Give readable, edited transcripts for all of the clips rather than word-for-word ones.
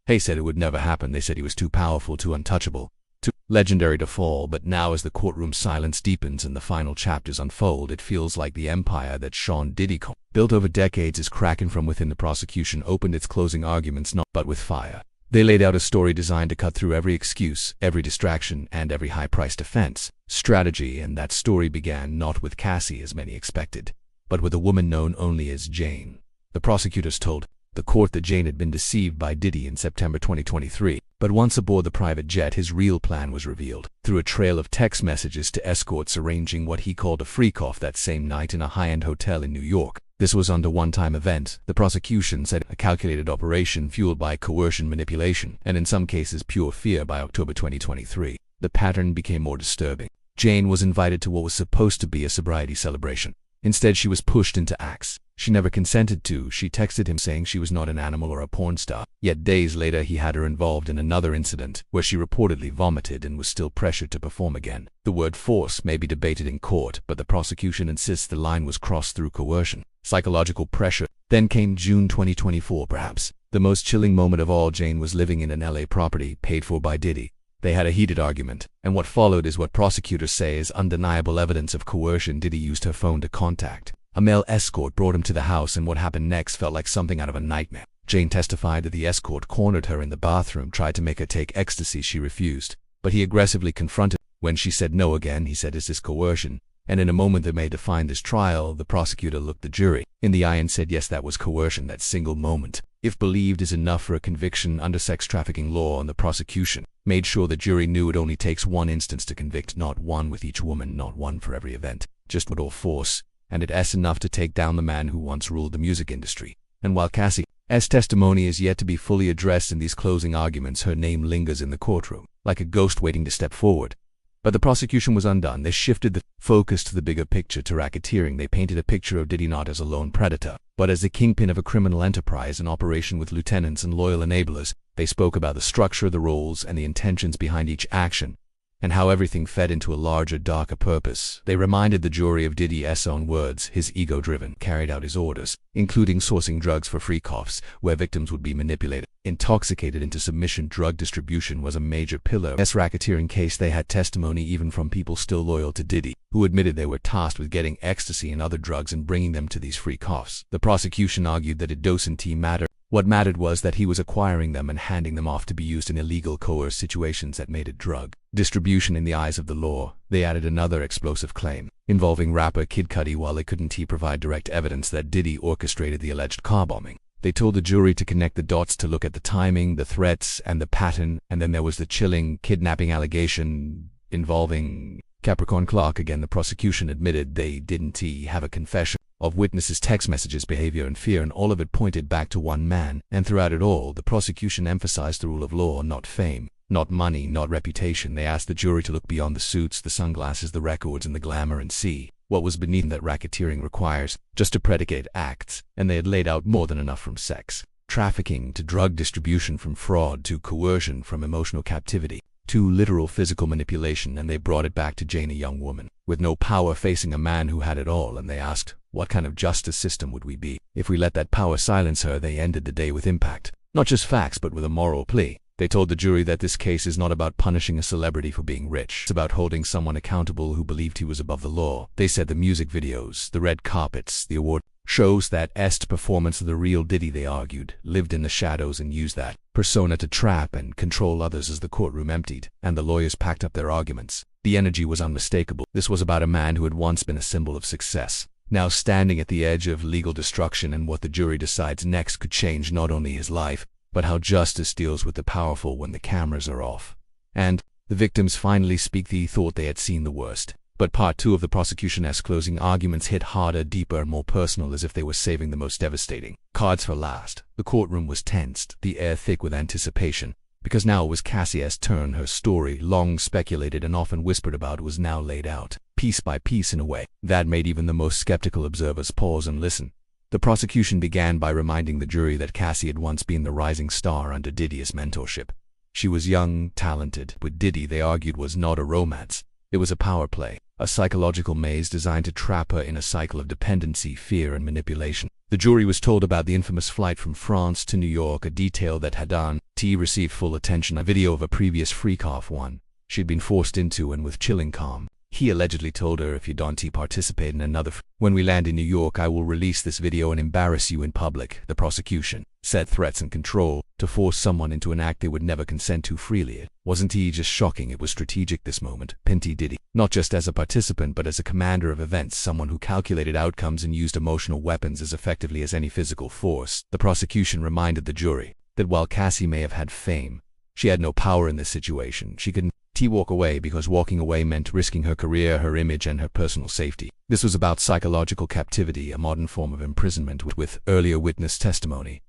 Hay said it would never happen. They said he was too powerful, too untouchable, too legendary to fall. But now, as the courtroom silence deepens and the final chapters unfold, it feels like the empire that Diddy built over decades is cracking from within. The prosecution opened its closing arguments not but with fire. They laid out a story designed to cut through every excuse, every distraction, and every high-priced defense strategy, and that story began not with Cassie as many expected, but with a woman known only as Jane. The prosecutors told the court that Jane had been deceived by Diddy in September 2023, but once aboard the private jet, his real plan was revealed through a trail of text messages to escorts arranging what he called a freak-off that same night in a high-end hotel in New York. This was under one-time event. The prosecution said a calculated operation fueled by coercion, manipulation, and in some cases pure fear. By October 2023, the pattern became more disturbing. Jane was invited to what was supposed to be a sobriety celebration. Instead, she was pushed into acts she never consented to. She texted him saying she was not an animal or a porn star. Yet days later, he had her involved in another incident where she reportedly vomited and was still pressured to perform again. The word force may be debated in court, but the prosecution insists the line was crossed through coercion, psychological pressure. Then came June 2024, perhaps the most chilling moment of all. Jane was living in an LA property paid for by Diddy. They had a heated argument, and what followed is what prosecutors say is undeniable evidence of coercion. Diddy used her phone to contact a male escort, brought him to the house, and what happened next felt like something out of a nightmare. Jane testified that the escort cornered her in the bathroom, tried to make her take ecstasy. She refused, but he aggressively confronted her. When she said no again, he said, "Is this coercion?" And in a moment that may define this trial, the prosecutor looked the jury in the eye and said, yes, that was coercion. That single moment, if believed, is enough for a conviction under sex trafficking law. And the prosecution made sure the jury knew it only takes one instance to convict, not one with each woman, not one for every event, just with all force, and it's enough to take down the man who once ruled the music industry. And while Cassie's testimony is yet to be fully addressed in these closing arguments, her name lingers in the courtroom like a ghost waiting to step forward. But the prosecution was undone. They shifted the focus to the bigger picture, to racketeering. They painted a picture of Diddy not as a lone predator, but as the kingpin of a criminal enterprise in operation with lieutenants and loyal enablers. They spoke about the structure, the roles, and the intentions behind each action, and how everything fed into a larger, darker purpose. They reminded the jury of Diddy's own words: his ego-driven, carried out his orders, including sourcing drugs for free-coughs, where victims would be manipulated, intoxicated into submission. Drug distribution was a major pillar of this racketeering case. They had testimony even from people still loyal to Diddy, who admitted they were tasked with getting ecstasy and other drugs and bringing them to these free-coughs. The prosecution argued that it doesn't matter. What mattered was that he was acquiring them and handing them off to be used in illegal, coerced situations that made it drug distribution in the eyes of the law. They added another explosive claim involving rapper Kid Cudi. While they couldn't provide direct evidence that Diddy orchestrated the alleged car bombing, they told the jury to connect the dots, to look at the timing, the threats, and the pattern. And then there was the chilling kidnapping allegation involving Capricorn Clark. Again, the prosecution admitted they didn't have a confession of witnesses' text messages, behavior, and fear, and all of it pointed back to one man. And throughout it all, the prosecution emphasized the rule of law, not fame, not money, not reputation. They asked the jury to look beyond the suits, the sunglasses, the records, and the glamour, and see what was beneath that racketeering requires just to predicate acts. And they had laid out more than enough, from sex trafficking to drug distribution, from fraud to coercion, from emotional captivity to literal physical manipulation. And they brought it back to Jane, a young woman with no power, facing a man who had it all. And they asked, what kind of justice system would we be if we let that power silence her? They ended the day with impact, not just facts, but with a moral plea. They told the jury that this case is not about punishing a celebrity for being rich. It's about holding someone accountable who believed he was above the law. They said the music videos, the red carpets, the award shows, that performance of the real Diddy, they argued, lived in the shadows and used that persona to trap and control others. As the courtroom emptied and the lawyers packed up their arguments, the energy was unmistakable. This was about a man who had once been a symbol of success, now standing at the edge of legal destruction. And what the jury decides next could change not only his life, but how justice deals with the powerful when the cameras are off. And the victims finally speak. They thought they had seen the worst. But part two of the prosecution's closing arguments hit harder, deeper, and more personal, as if they were saving the most devastating cards for last. The courtroom was tensed, the air thick with anticipation, because now it was Cassie's turn. Her story, long speculated and often whispered about, was now laid out, piece by piece, in a way that made even the most skeptical observers pause and listen. The prosecution began by reminding the jury that Cassie had once been the rising star under Diddy's mentorship. She was young, talented. With Diddy, they argued, was not a romance. It was a power play, a psychological maze designed to trap her in a cycle of dependency, fear, and manipulation. The jury was told about the infamous flight from France to New York, a detail that had T received full attention. A video of a previous freak-off one she'd been forced into, and with chilling calm, he allegedly told her, if you don't participate in another when we land in New York, I will release this video and embarrass you in public. The prosecution said threats and control to force someone into an act they would never consent to freely. It wasn't just shocking, it was strategic. This moment, Pinty Diddy, not just as a participant but as a commander of events, someone who calculated outcomes and used emotional weapons as effectively as any physical force. The prosecution reminded the jury that while Cassie may have had fame, she had no power in this situation. She couldn't walk away because walking away meant risking her career, her image, and her personal safety. This was about psychological captivity, a modern form of imprisonment. With earlier witness testimony,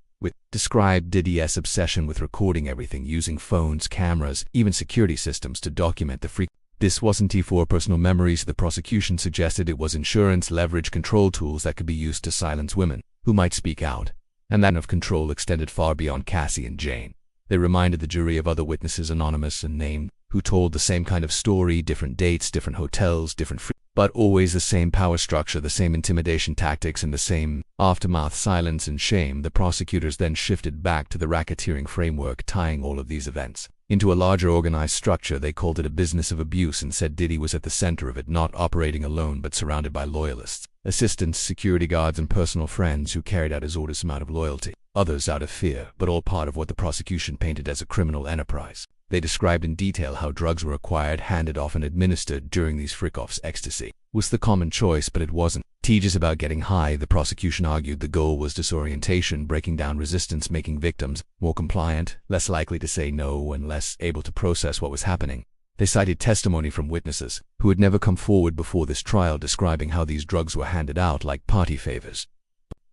described Diddy's obsession with recording everything, using phones, cameras, even security systems to document the freak. This wasn't for personal memories. The prosecution suggested it was insurance, leverage, control tools that could be used to silence women who might speak out, and that of control extended far beyond Cassie and Jane. They reminded the jury of other witnesses, anonymous and named, who told the same kind of story, different dates, different hotels, but always the same power structure, the same intimidation tactics, and the same aftermath, silence and shame. The prosecutors then shifted back to the racketeering framework, tying all of these events into a larger organized structure. They called it a business of abuse and said Diddy was at the center of it, not operating alone but surrounded by loyalists, assistants, security guards, and personal friends who carried out his orders, some out of loyalty, others out of fear, but all part of what the prosecution painted as a criminal enterprise. They described in detail how drugs were acquired, handed off, and administered during these freak-offs. Ecstasy was the common choice, but it wasn't just about getting high. The prosecution argued the goal was disorientation, breaking down resistance, making victims more compliant, less likely to say no, and less able to process what was happening. They cited testimony from witnesses who had never come forward before this trial, describing how these drugs were handed out like party favors,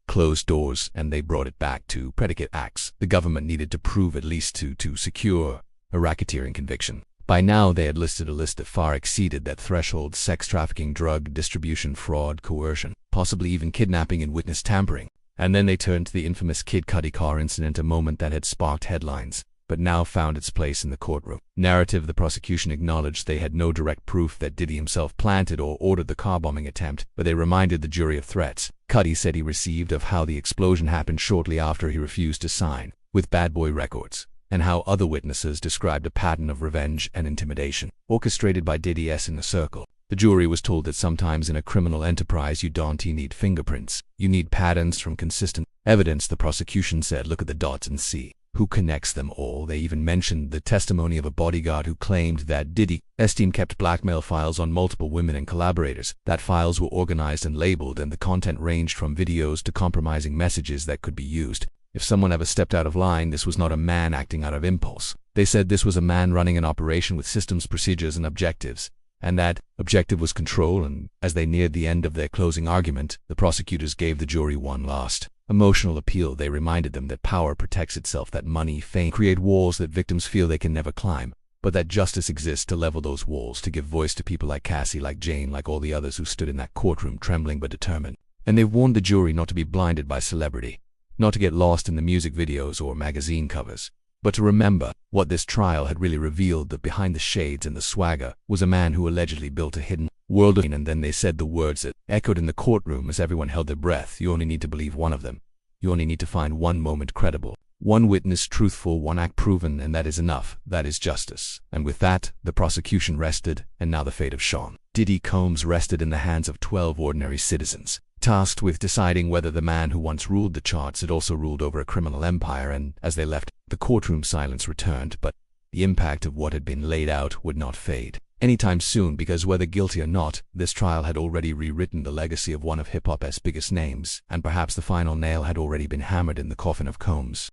closed doors, and they brought it back to predicate acts. The government needed to prove at least to secure a racketeering conviction. By now they had listed a list that far exceeded that threshold: sex trafficking, drug distribution, fraud, coercion, possibly even kidnapping and witness tampering. And then they turned to the infamous Kid Cudi car incident, a moment that had sparked headlines, but now found its place in the courtroom narrative. The prosecution acknowledged they had no direct proof that Diddy himself planted or ordered the car bombing attempt, but they reminded the jury of threats Cudi said he received, of how the explosion happened shortly after he refused to sign with Bad Boy Records, and how other witnesses described a pattern of revenge and intimidation orchestrated by Diddy's inner circle. The jury was told that sometimes in a criminal enterprise you don't need fingerprints, you need patterns from consistent evidence. The prosecution said, look at the dots and see who connects them all. They even mentioned the testimony of a bodyguard who claimed that Diddy's team kept blackmail files on multiple women and collaborators, that files were organized and labeled, and the content ranged from videos to compromising messages that could be used if someone ever stepped out of line. This was not a man acting out of impulse. They said this was a man running an operation with systems, procedures, and objectives, and that objective was control. And as they neared the end of their closing argument, the prosecutors gave the jury one last emotional appeal. They reminded them that power protects itself, that money, fame create walls that victims feel they can never climb, but that justice exists to level those walls, to give voice to people like Cassie, like Jane, like all the others who stood in that courtroom trembling but determined. And they warned the jury not to be blinded by celebrity, not to get lost in the music videos or magazine covers, but to remember what this trial had really revealed, that behind the shades and the swagger was a man who allegedly built a hidden world of. And then they said the words that echoed in the courtroom as everyone held their breath: you only need to believe one of them. You only need to find one moment credible, one witness truthful, one act proven, and that is enough. That is justice. And with that, the prosecution rested, and now the fate of Sean Diddy Combs rested in the hands of 12 ordinary citizens, tasked with deciding whether the man who once ruled the charts had also ruled over a criminal empire. And as they left, the courtroom silence returned, but the impact of what had been laid out would not fade anytime soon, because whether guilty or not, this trial had already rewritten the legacy of one of hip-hop's biggest names, and perhaps the final nail had already been hammered in the coffin of Combs.